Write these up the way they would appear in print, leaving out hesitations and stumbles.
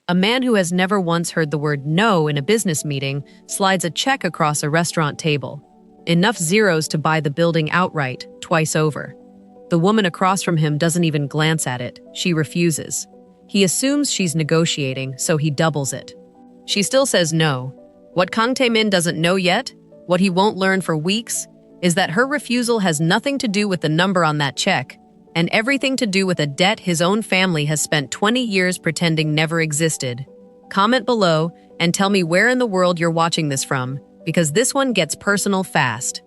A man who has never once heard the word no in a business meeting slides a check across a restaurant table. Enough zeros to buy the building outright, twice over. The woman across from him doesn't even glance at it. She refuses. He assumes she's negotiating, so he doubles it. She still says no. What Kang Tae-Min doesn't know yet, what he won't learn for weeks, is that her refusal has nothing to do with the number on that check, and everything to do with a debt his own family has spent 20 years pretending never existed. Comment below and tell me where in the world you're watching this from, because this one gets personal fast.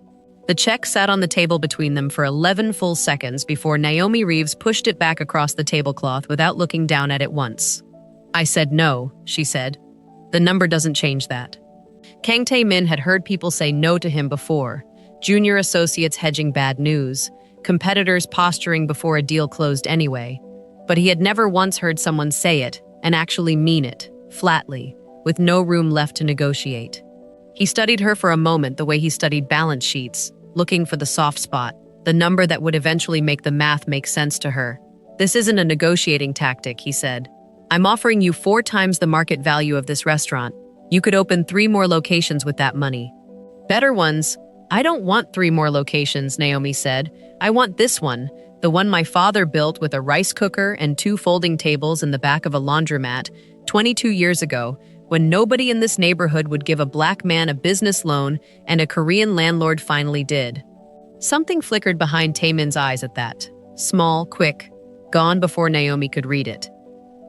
The check sat on the table between them for 11 full seconds before Naomi Reeves pushed it back across the tablecloth without looking down at it once. "I said no," she said. "The number doesn't change that." Kang Tae-Min had heard people say no to him before. Junior associates hedging bad news, competitors posturing before a deal closed anyway. But he had never once heard someone say it, and actually mean it, flatly, with no room left to negotiate. He studied her for a moment the way he studied balance sheets, looking for the soft spot, the number that would eventually make the math make sense to her. "This isn't a negotiating tactic," he said. "I'm offering you 4 times the market value of this restaurant. You could open 3 more locations with that money." "Better ones." "I don't want 3 more locations," Naomi said. "I want this one, the one my father built with a rice cooker and 2 folding tables in the back of a laundromat 22 years ago, when nobody in this neighborhood would give a black man a business loan and a Korean landlord finally did." Something flickered behind Tae-Min's eyes at that. Small, quick, gone before Naomi could read it.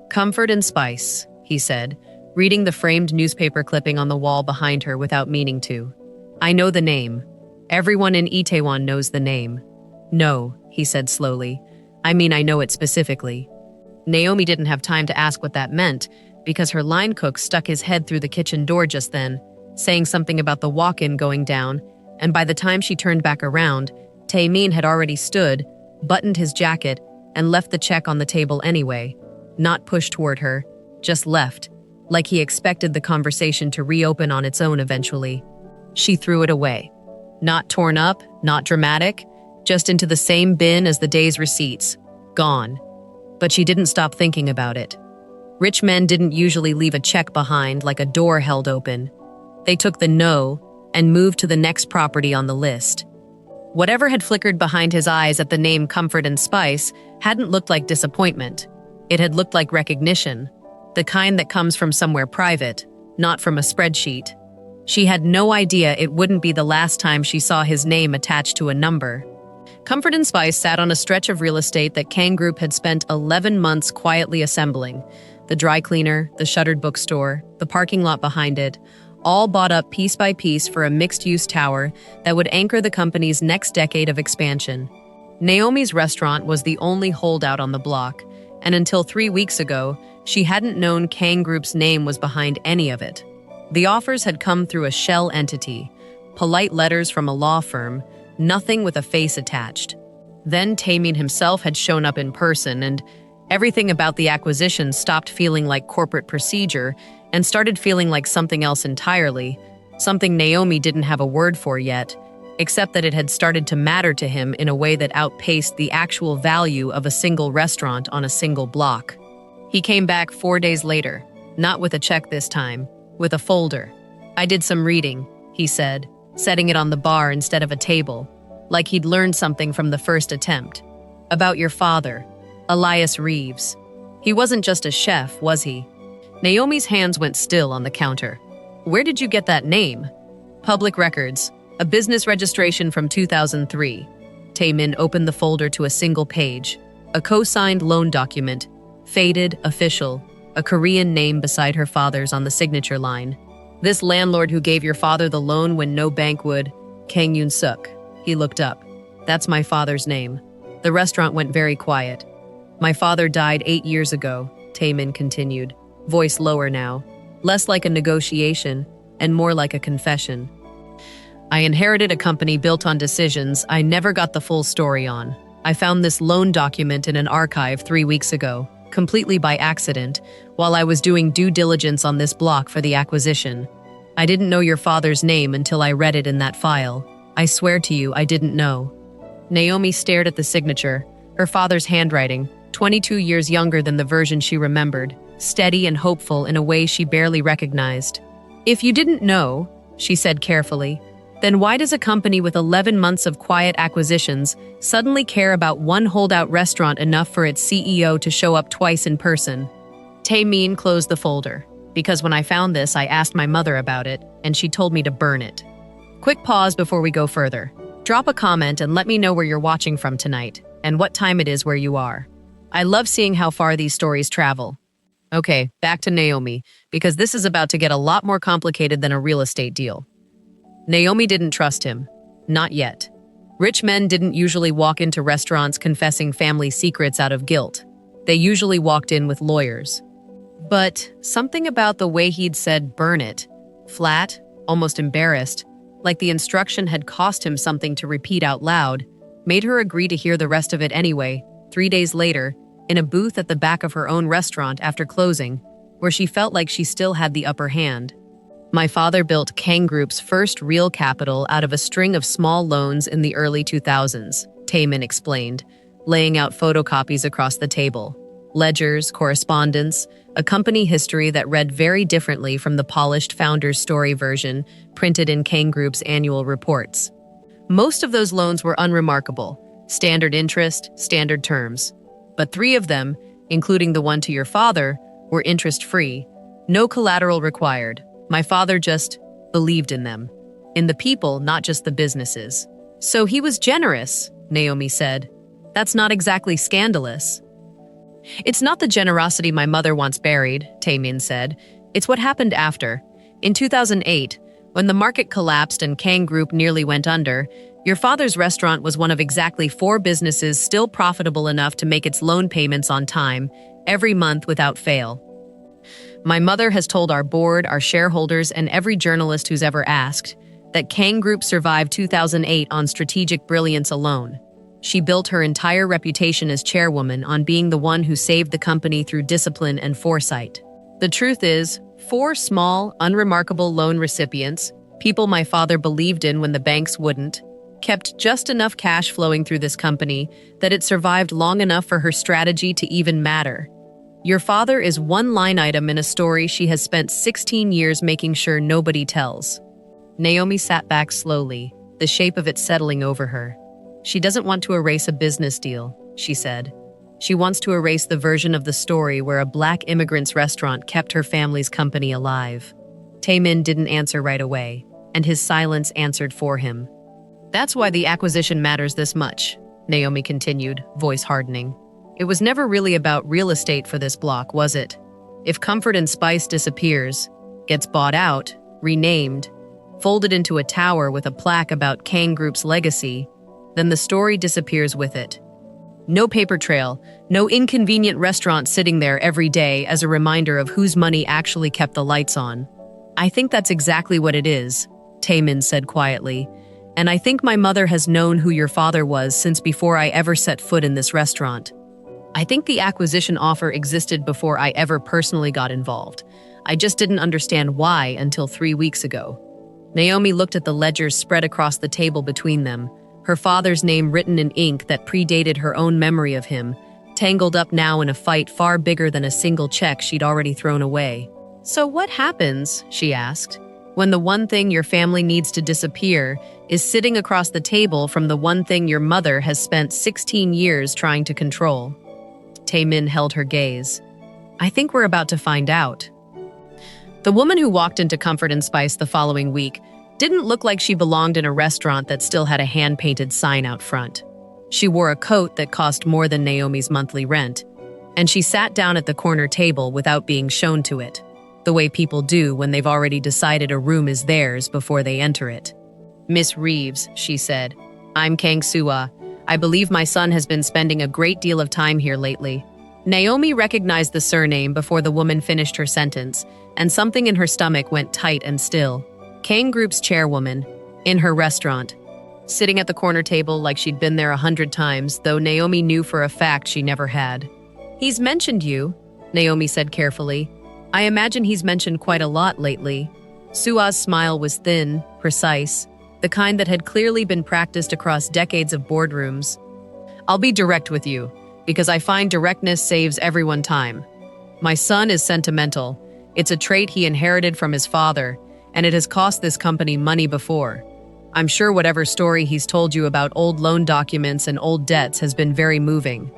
"Comfort and Spice," he said, reading the framed newspaper clipping on the wall behind her without meaning to. "I know the name. Everyone in Itaewon knows the name." "No," he said slowly. "I mean, I know it specifically." Naomi didn't have time to ask what that meant, because her line cook stuck his head through the kitchen door just then, saying something about the walk-in going down, and by the time she turned back around, Tae-Min had already stood, buttoned his jacket, and left the check on the table anyway. Not pushed toward her, just left, like he expected the conversation to reopen on its own eventually. She threw it away. Not torn up, not dramatic, just into the same bin as the day's receipts. Gone. But she didn't stop thinking about it. Rich men didn't usually leave a check behind like a door held open. They took the no and moved to the next property on the list. Whatever had flickered behind his eyes at the name Comfort and Spice hadn't looked like disappointment. It had looked like recognition, the kind that comes from somewhere private, not from a spreadsheet. She had no idea it wouldn't be the last time she saw his name attached to a number. Comfort and Spice sat on a stretch of real estate that Kang Group had spent 11 months quietly assembling. The dry cleaner, the shuttered bookstore, the parking lot behind it, all bought up piece by piece for a mixed-use tower that would anchor the company's next decade of expansion. Naomi's restaurant was the only holdout on the block, and until 3 weeks ago, she hadn't known Kang Group's name was behind any of it. The offers had come through a shell entity, polite letters from a law firm, nothing with a face attached. Then Tae-Min himself had shown up in person, and everything about the acquisition stopped feeling like corporate procedure and started feeling like something else entirely, something Naomi didn't have a word for yet, except that it had started to matter to him in a way that outpaced the actual value of a single restaurant on a single block. He came back 4 days later, not with a check this time, with a folder. "I did some reading," he said, setting it on the bar instead of a table, like he'd learned something from the first attempt. "About your father, Elias Reeves. He wasn't just a chef, was he?" Naomi's hands went still on the counter. "Where did you get that name?" "Public records. A business registration from 2003. Tae-Min opened the folder to a single page. A co-signed loan document. Faded, official. A Korean name beside her father's on the signature line. "This landlord who gave your father the loan when no bank would, Kang Yoon-suk." He looked up. "That's my father's name." The restaurant went very quiet. "My father died 8 years ago," Tae-Min continued, voice lower now, less like a negotiation and more like a confession. "I inherited a company built on decisions I never got the full story on. I found this loan document in an archive 3 weeks ago, completely by accident, while I was doing due diligence on this block for the acquisition. I didn't know your father's name until I read it in that file. I swear to you, I didn't know." Naomi stared at the signature, her father's handwriting, 22 years younger than the version she remembered. steady and hopeful in a way she barely recognized. "If you didn't know," she said carefully, "then why does a company with 11 months of quiet acquisitions suddenly care about one holdout restaurant enough for its CEO to show up twice in person?" Tae-Min closed the folder. "Because when I found this, I asked my mother about it, and she told me to burn it." Quick pause before we go further. Drop a comment and let me know where you're watching from tonight, and what time it is where you are. I love seeing how far these stories travel. Okay, back to Naomi, because this is about to get a lot more complicated than a real estate deal. Naomi didn't trust him. Not yet. Rich men didn't usually walk into restaurants confessing family secrets out of guilt. They usually walked in with lawyers. But something about the way he'd said burn it, flat, almost embarrassed, like the instruction had cost him something to repeat out loud, made her agree to hear the rest of it anyway, 3 days later, in a booth at the back of her own restaurant after closing, where she felt like she still had the upper hand. "My father built Kang Group's first real capital out of a string of small loans in the early 2000s, Tae-Min explained, laying out photocopies across the table. Ledgers, correspondence, a company history that read very differently from the polished founder's story version printed in Kang Group's annual reports. Most of those loans were unremarkable, standard interest, standard terms. But 3 of them, including the one to your father, were interest-free, no collateral required. My father just believed in them, in the people, not just the businesses. So he was generous," Naomi said. "That's not exactly scandalous." "It's not the generosity my mother wants buried," Tae-Min said. "It's what happened after. In 2008, when the market collapsed and Kang Group nearly went under, your father's restaurant was one of exactly 4 businesses still profitable enough to make its loan payments on time, every month without fail. My mother has told our board, our shareholders, and every journalist who's ever asked that Kang Group survived 2008 on strategic brilliance alone. She built her entire reputation as chairwoman on being the one who saved the company through discipline and foresight. The truth is, 4 small, unremarkable loan recipients, people my father believed in when the banks wouldn't, kept just enough cash flowing through this company that it survived long enough for her strategy to even matter. Your father is one line item in a story she has spent 16 years making sure nobody tells." Naomi sat back slowly, the shape of it settling over her. "She doesn't want to erase a business deal," she said. "She wants to erase the version of the story where a black immigrant's restaurant kept her family's company alive." Tae-Min didn't answer right away, and his silence answered for him. "That's why the acquisition matters this much," Naomi continued, voice hardening. "It was never really about real estate for this block, was it? If Comfort and Spice disappears, gets bought out, renamed, folded into a tower with a plaque about Kang Group's legacy, then the story disappears with it. No paper trail, no inconvenient restaurant sitting there every day as a reminder of whose money actually kept the lights on. I think that's exactly what it is," Tae-Min said quietly. "And I think my mother has known who your father was since before I ever set foot in this restaurant. I think the acquisition offer existed before I ever personally got involved. I just didn't understand why until 3 weeks ago." Naomi looked at the ledgers spread across the table between them, her father's name written in ink that predated her own memory of him, tangled up now in a fight far bigger than a single check she'd already thrown away. "So what happens," she asked, "when the one thing your family needs to disappear is sitting across the table from the one thing your mother has spent 16 years trying to control?" Tae-Min held her gaze. "I think we're about to find out." The woman who walked into Comfort and Spice the following week didn't look like she belonged in a restaurant that still had a hand-painted sign out front. She wore a coat that cost more than Naomi's monthly rent, and she sat down at the corner table without being shown to it, the way people do when they've already decided a room is theirs before they enter it. "Miss Reeves," she said, "I'm Kang Sua. I believe my son has been spending a great deal of time here lately." Naomi recognized the surname before the woman finished her sentence, and something in her stomach went tight and still. Kang Group's chairwoman, in her restaurant, sitting at the corner table like she'd been there 100 times, though Naomi knew for a fact she never had. "He's mentioned you," Naomi said carefully. "I imagine he's mentioned quite a lot lately." Sua's smile was thin, precise, the kind that had clearly been practiced across decades of boardrooms. "I'll be direct with you, because I find directness saves everyone time. My son is sentimental. It's a trait he inherited from his father, and it has cost this company money before. I'm sure whatever story he's told you about old loan documents and old debts has been very moving.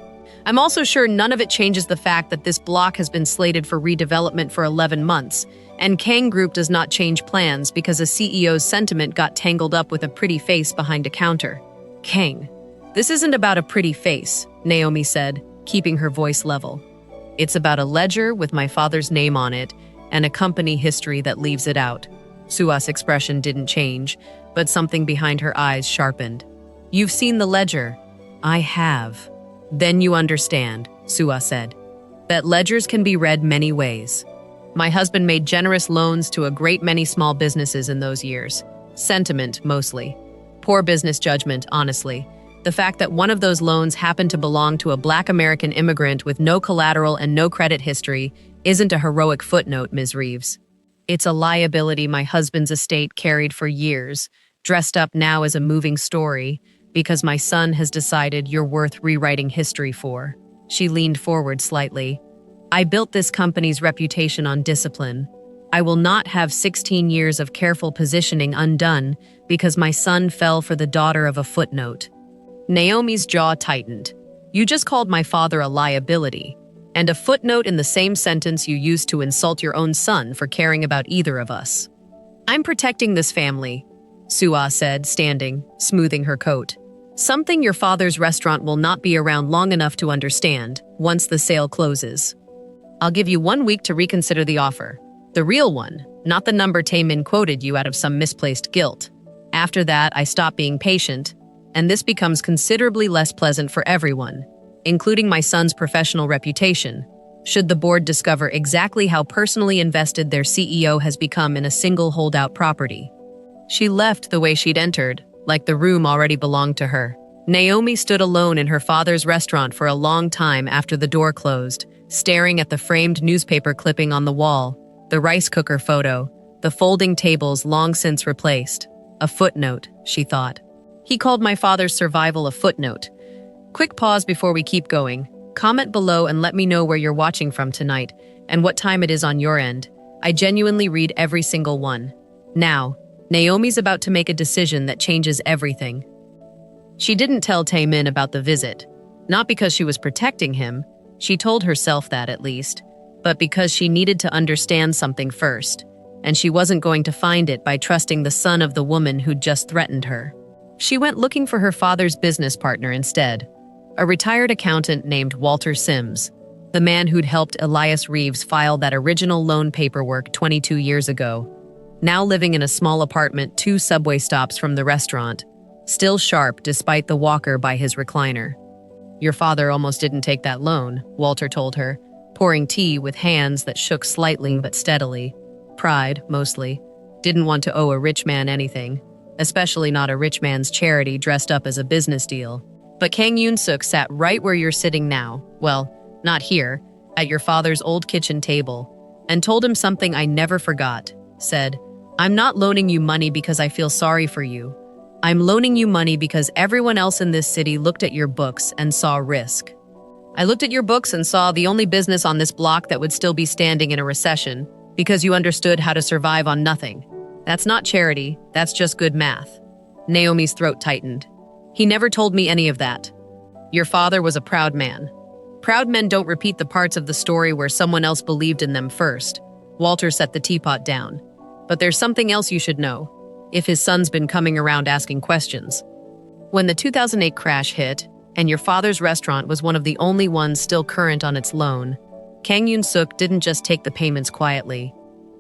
I'm also sure none of it changes the fact that this block has been slated for redevelopment for 11 months, and Kang Group does not change plans because a CEO's sentiment got tangled up with a pretty face behind a counter. Kang, this isn't about a pretty face, Naomi said, keeping her voice level. It's about a ledger with my father's name on it and a company history that leaves it out. Sua's expression didn't change, but something behind her eyes sharpened. You've seen the ledger. I have. Then you understand, Sua said, that ledgers can be read many ways. My husband made generous loans to a great many small businesses in those years. Sentiment, mostly. Poor business judgment, honestly. The fact that one of those loans happened to belong to a Black American immigrant with no collateral and no credit history isn't a heroic footnote, Ms. Reeves. It's a liability my husband's estate carried for years, dressed up now as a moving story, because my son has decided you're worth rewriting history for. She leaned forward slightly. I built this company's reputation on discipline. I will not have 16 years of careful positioning undone because my son fell for the daughter of a footnote. Naomi's jaw tightened. You just called my father a liability, and a footnote in the same sentence you used to insult your own son for caring about either of us. I'm protecting this family, Sua said, standing, smoothing her coat. Something your father's restaurant will not be around long enough to understand once the sale closes. I'll give you 1 week to reconsider the offer. The real one, not the number Tae-Min quoted you out of some misplaced guilt. After that, I stop being patient, and this becomes considerably less pleasant for everyone, including my son's professional reputation, should the board discover exactly how personally invested their CEO has become in a single holdout property. She left the way she'd entered, like the room already belonged to her. Naomi stood alone in her father's restaurant for a long time after the door closed, staring at the framed newspaper clipping on the wall, the rice cooker photo, the folding tables long since replaced. A footnote, she thought. He called my father's survival a footnote. Quick pause before we keep going. Comment below and let me know where you're watching from tonight and what time it is on your end. I genuinely read every single one. Now, Naomi's about to make a decision that changes everything. She didn't tell Tae-Min about the visit, not because she was protecting him, she told herself that at least, but because she needed to understand something first, and she wasn't going to find it by trusting the son of the woman who'd just threatened her. She went looking for her father's business partner instead, a retired accountant named Walter Sims, the man who'd helped Elias Reeves file that original loan paperwork 22 years ago. Now living in a small apartment 2 subway stops from the restaurant, still sharp despite the walker by his recliner. Your father almost didn't take that loan, Walter told her, pouring tea with hands that shook slightly but steadily. Pride, mostly. Didn't want to owe a rich man anything, especially not a rich man's charity dressed up as a business deal. But Kang Yoon-suk sat right where you're sitting now, well, not here, at your father's old kitchen table, and told him something I never forgot, said, I'm not loaning you money because I feel sorry for you. I'm loaning you money because everyone else in this city looked at your books and saw risk. I looked at your books and saw the only business on this block that would still be standing in a recession because you understood how to survive on nothing. That's not charity, that's just good math. Naomi's throat tightened. He never told me any of that. Your father was a proud man. Proud men don't repeat the parts of the story where someone else believed in them first. Walter set the teapot down. But there's something else you should know, if his son's been coming around asking questions. When the 2008 crash hit, and your father's restaurant was one of the only ones still current on its loan, Kang Yoon-suk didn't just take the payments quietly.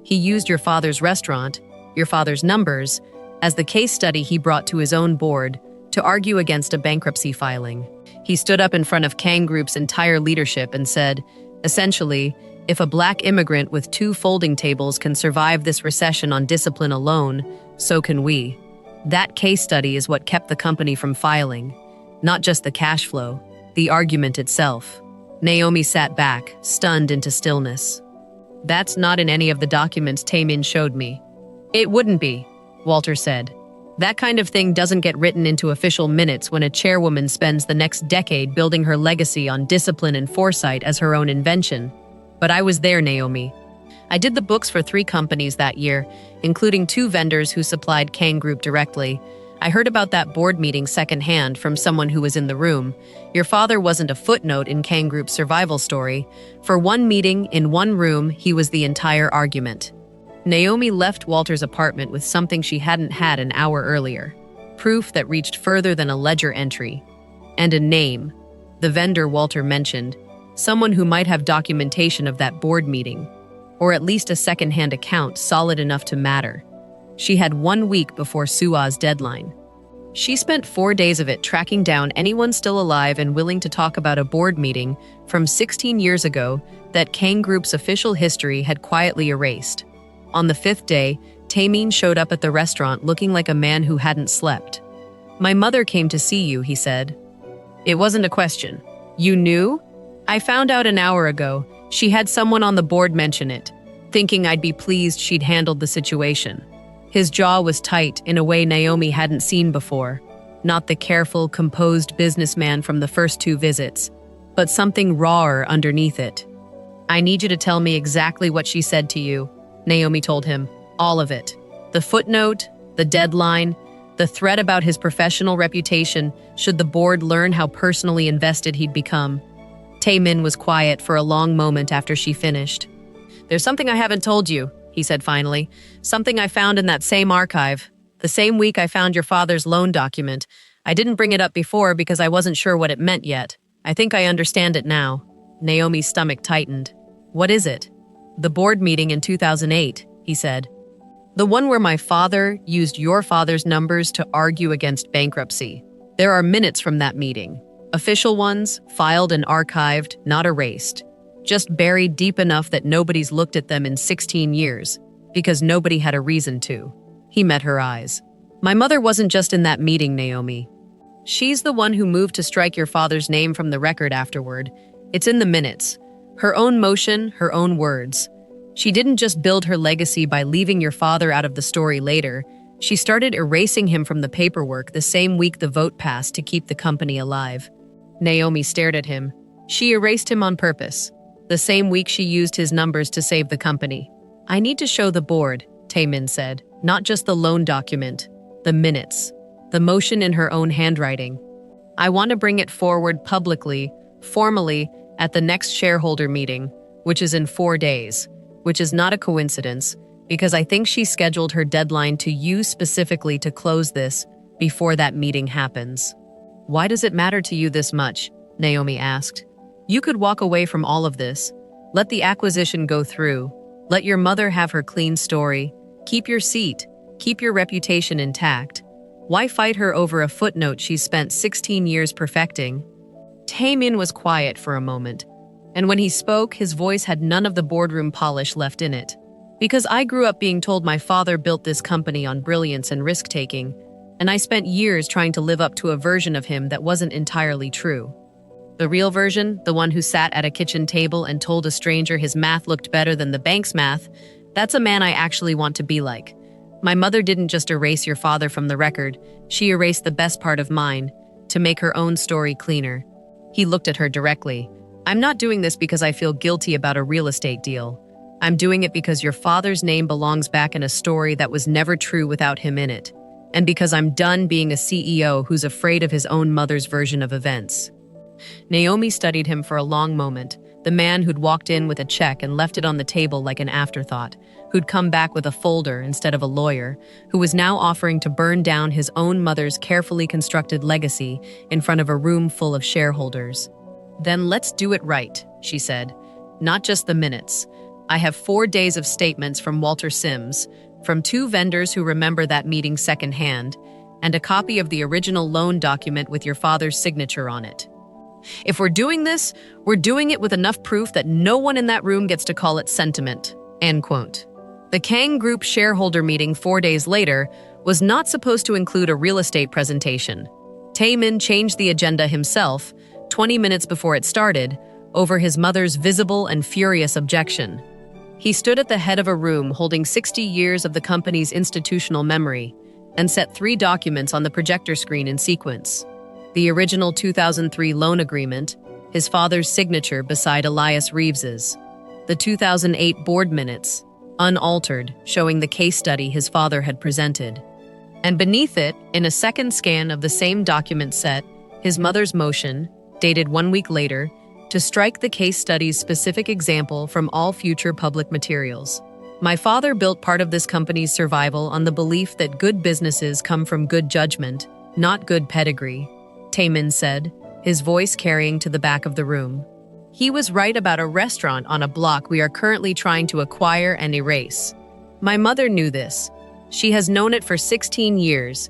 He used your father's restaurant, your father's numbers, as the case study he brought to his own board to argue against a bankruptcy filing. He stood up in front of Kang Group's entire leadership and said, essentially, if a Black immigrant with 2 folding tables can survive this recession on discipline alone, so can we. That case study is what kept the company from filing, not just the cash flow, the argument itself. Naomi sat back, stunned into stillness. That's not in any of the documents Tae-Min showed me. It wouldn't be, Walter said. That kind of thing doesn't get written into official minutes when a chairwoman spends the next decade building her legacy on discipline and foresight as her own invention. But I was there, Naomi. I did the books for 3 companies that year, including 2 vendors who supplied Kang Group directly. I heard about that board meeting secondhand from someone who was in the room. Your father wasn't a footnote in Kang Group's survival story. For one meeting, in one room, he was the entire argument. Naomi left Walter's apartment with something she hadn't had an hour earlier. Proof that reached further than a ledger entry. And a name. The vendor Walter mentioned. Someone who might have documentation of that board meeting. Or at least a second-hand account solid enough to matter. She had 1 week before Sua's deadline. She spent 4 days of it tracking down anyone still alive and willing to talk about a board meeting from 16 years ago that Kang Group's official history had quietly erased. On the 5th day, Tae-Min showed up at the restaurant looking like a man who hadn't slept. "My mother came to see you," he said. "It wasn't a question. You knew?" "I found out an hour ago. She had someone on the board mention it, thinking I'd be pleased she'd handled the situation." His jaw was tight in a way Naomi hadn't seen before. Not the careful, composed businessman from the first 2 visits, but something rawer underneath it. "I need you to tell me exactly what she said to you," Naomi told him. "All of it. The footnote, the deadline, the threat about his professional reputation should the board learn how personally invested he'd become." Tae-Min was quiet for a long moment after she finished. "There's something I haven't told you," he said finally. "Something I found in that same archive. The same week I found your father's loan document. I didn't bring it up before because I wasn't sure what it meant yet. I think I understand it now." Naomi's stomach tightened. "What is it?" "The board meeting in 2008, he said. "The one where my father used your father's numbers to argue against bankruptcy. There are minutes from that meeting. Official ones, filed and archived, not erased. Just buried deep enough that nobody's looked at them in 16 years, because nobody had a reason to." He met her eyes. "My mother wasn't just in that meeting, Naomi. She's the one who moved to strike your father's name from the record afterward. It's in the minutes. Her own motion, her own words. She didn't just build her legacy by leaving your father out of the story later. She started erasing him from the paperwork the same week the vote passed to keep the company alive." Naomi stared at him. "She erased him on purpose. The same week she used his numbers to save the company." "I need to show the board," Tae-Min said. "Not just the loan document. The minutes. The motion in her own handwriting. I want to bring it forward publicly, formally, at the next shareholder meeting, which is in 4 days. Which is not a coincidence, because I think she scheduled her deadline to you specifically to close this before that meeting happens." "Why does it matter to you this much?" Naomi asked. "You could walk away from all of this. Let the acquisition go through. Let your mother have her clean story. Keep your seat. Keep your reputation intact. Why fight her over a footnote she's spent 16 years perfecting?" Tae-Min was quiet for a moment, and when he spoke, his voice had none of the boardroom polish left in it. "Because I grew up being told my father built this company on brilliance and risk-taking, and I spent years trying to live up to a version of him that wasn't entirely true. The real version, the one who sat at a kitchen table and told a stranger his math looked better than the bank's math, that's a man I actually want to be like. My mother didn't just erase your father from the record, she erased the best part of mine, to make her own story cleaner." He looked at her directly. "I'm not doing this because I feel guilty about a real estate deal. I'm doing it because your father's name belongs back in a story that was never true without him in it. And because I'm done being a CEO who's afraid of his own mother's version of events." Naomi studied him for a long moment, the man who'd walked in with a check and left it on the table like an afterthought, who'd come back with a folder instead of a lawyer, who was now offering to burn down his own mother's carefully constructed legacy in front of a room full of shareholders. "Then let's do it right," she said. "Not just the minutes. I have 4 days of statements from Walter Sims, from 2 vendors who remember that meeting secondhand, and a copy of the original loan document with your father's signature on it. If we're doing this, we're doing it with enough proof that no one in that room gets to call it sentiment." End quote. The Kang Group shareholder meeting 4 days later was not supposed to include a real estate presentation. Tae-Min changed the agenda himself, 20 minutes before it started, over his mother's visible and furious objection. He stood at the head of a room holding 60 years of the company's institutional memory and set 3 documents on the projector screen in sequence. The original 2003 loan agreement, his father's signature beside Elias Reeves's. the 2008 board minutes, unaltered, showing the case study his father had presented. And beneath it, in a second scan of the same document set, his mother's motion, dated 1 week later, to strike the case study's specific example from all future public materials. My father built part of this company's survival on the belief that good businesses come from good judgment, not good pedigree, Tae-Min said, his voice carrying to the back of the room. He was right about a restaurant on a block we are currently trying to acquire and erase. My mother knew this. She has known it for 16 years,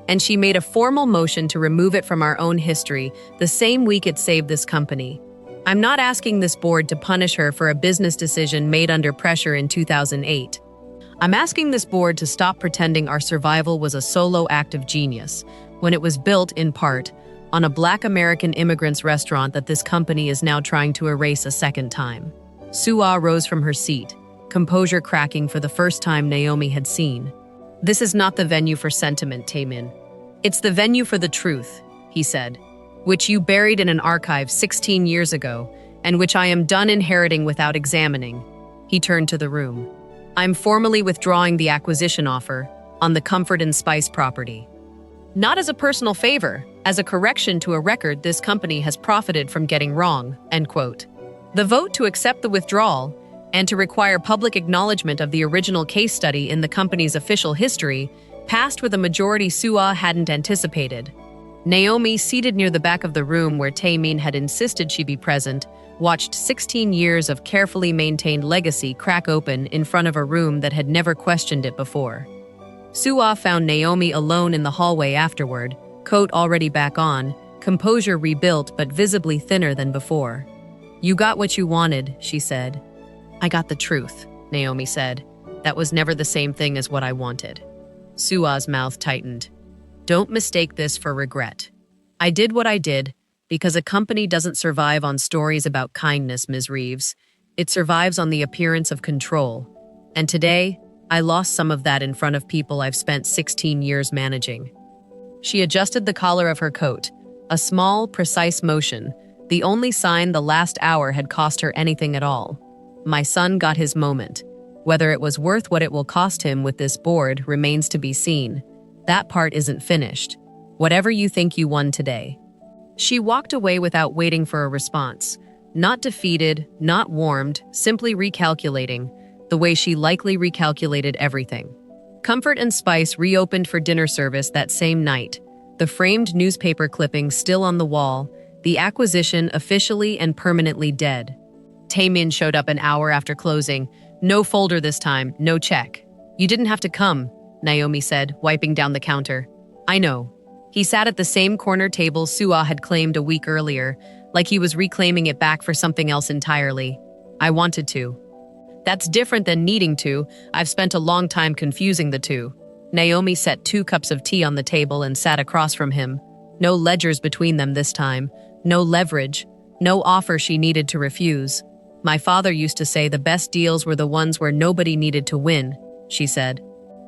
and she made a formal motion to remove it from our own history the same week it saved this company. I'm not asking this board to punish her for a business decision made under pressure in 2008. I'm asking this board to stop pretending our survival was a solo act of genius, when it was built, in part, on a Black American immigrants' restaurant that this company is now trying to erase a second time. Soo-ah rose from her seat, composure cracking for the first time Naomi had seen. This is not the venue for sentiment, Tae-Min. It's the venue for the truth, he said, which you buried in an archive 16 years ago, and which I am done inheriting without examining. He turned to the room. I'm formally withdrawing the acquisition offer on the Comfort and Spice property. Not as a personal favor, as a correction to a record this company has profited from getting wrong, end quote. The vote to accept the withdrawal and to require public acknowledgement of the original case study in the company's official history passed with a majority Soo-ah hadn't anticipated. Naomi, seated near the back of the room where Tae-Min had insisted she be present, watched 16 years of carefully maintained legacy crack open in front of a room that had never questioned it before. Soo-ah found Naomi alone in the hallway afterward, coat already back on, composure rebuilt but visibly thinner than before. You got what you wanted, she said. I got the truth, Naomi said. That was never the same thing as what I wanted. Soo-ah's mouth tightened. Don't mistake this for regret. I did what I did because a company doesn't survive on stories about kindness, Ms. Reeves. It survives on the appearance of control. And today, I lost some of that in front of people I've spent 16 years managing. She adjusted the collar of her coat, a small, precise motion, the only sign the last hour had cost her anything at all. My son got his moment. Whether it was worth what it will cost him with this board remains to be seen. That part isn't finished. Whatever you think you won today. She walked away without waiting for a response. Not defeated, not warmed, simply recalculating, the way she likely recalculated everything. Comfort and Spice reopened for dinner service that same night, the framed newspaper clipping still on the wall, the acquisition officially and permanently dead. Tae-Min showed up an hour after closing. No folder this time, no check. You didn't have to come, Naomi said, wiping down the counter. I know. He sat at the same corner table Soo-ah had claimed a week earlier, like he was reclaiming it back for something else entirely. I wanted to. That's different than needing to. I've spent a long time confusing the two. Naomi set 2 cups of tea on the table and sat across from him. No ledgers between them this time. No leverage. No offer she needed to refuse. My father used to say the best deals were the ones where nobody needed to win, she said.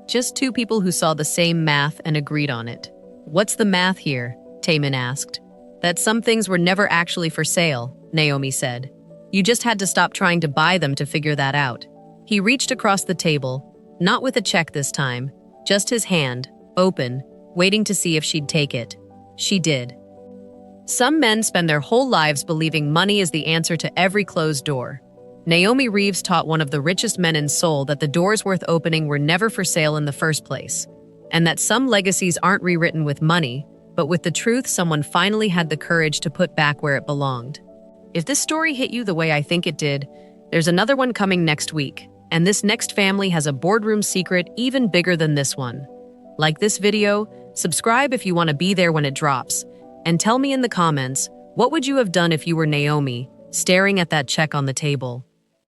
Just 2 people who saw the same math and agreed on it. What's the math here? Tae-Min asked. That some things were never actually for sale, Naomi said. You just had to stop trying to buy them to figure that out. He reached across the table, not with a check this time, just his hand, open, waiting to see if she'd take it. She did. Some men spend their whole lives believing money is the answer to every closed door. Naomi Reeves taught one of the richest men in Seoul that the doors worth opening were never for sale in the first place, and that some legacies aren't rewritten with money, but with the truth someone finally had the courage to put back where it belonged. If this story hit you the way I think it did, there's another one coming next week, and this next family has a boardroom secret even bigger than this one. Like this video, subscribe if you want to be there when it drops, and tell me in the comments, what would you have done if you were Naomi, staring at that check on the table?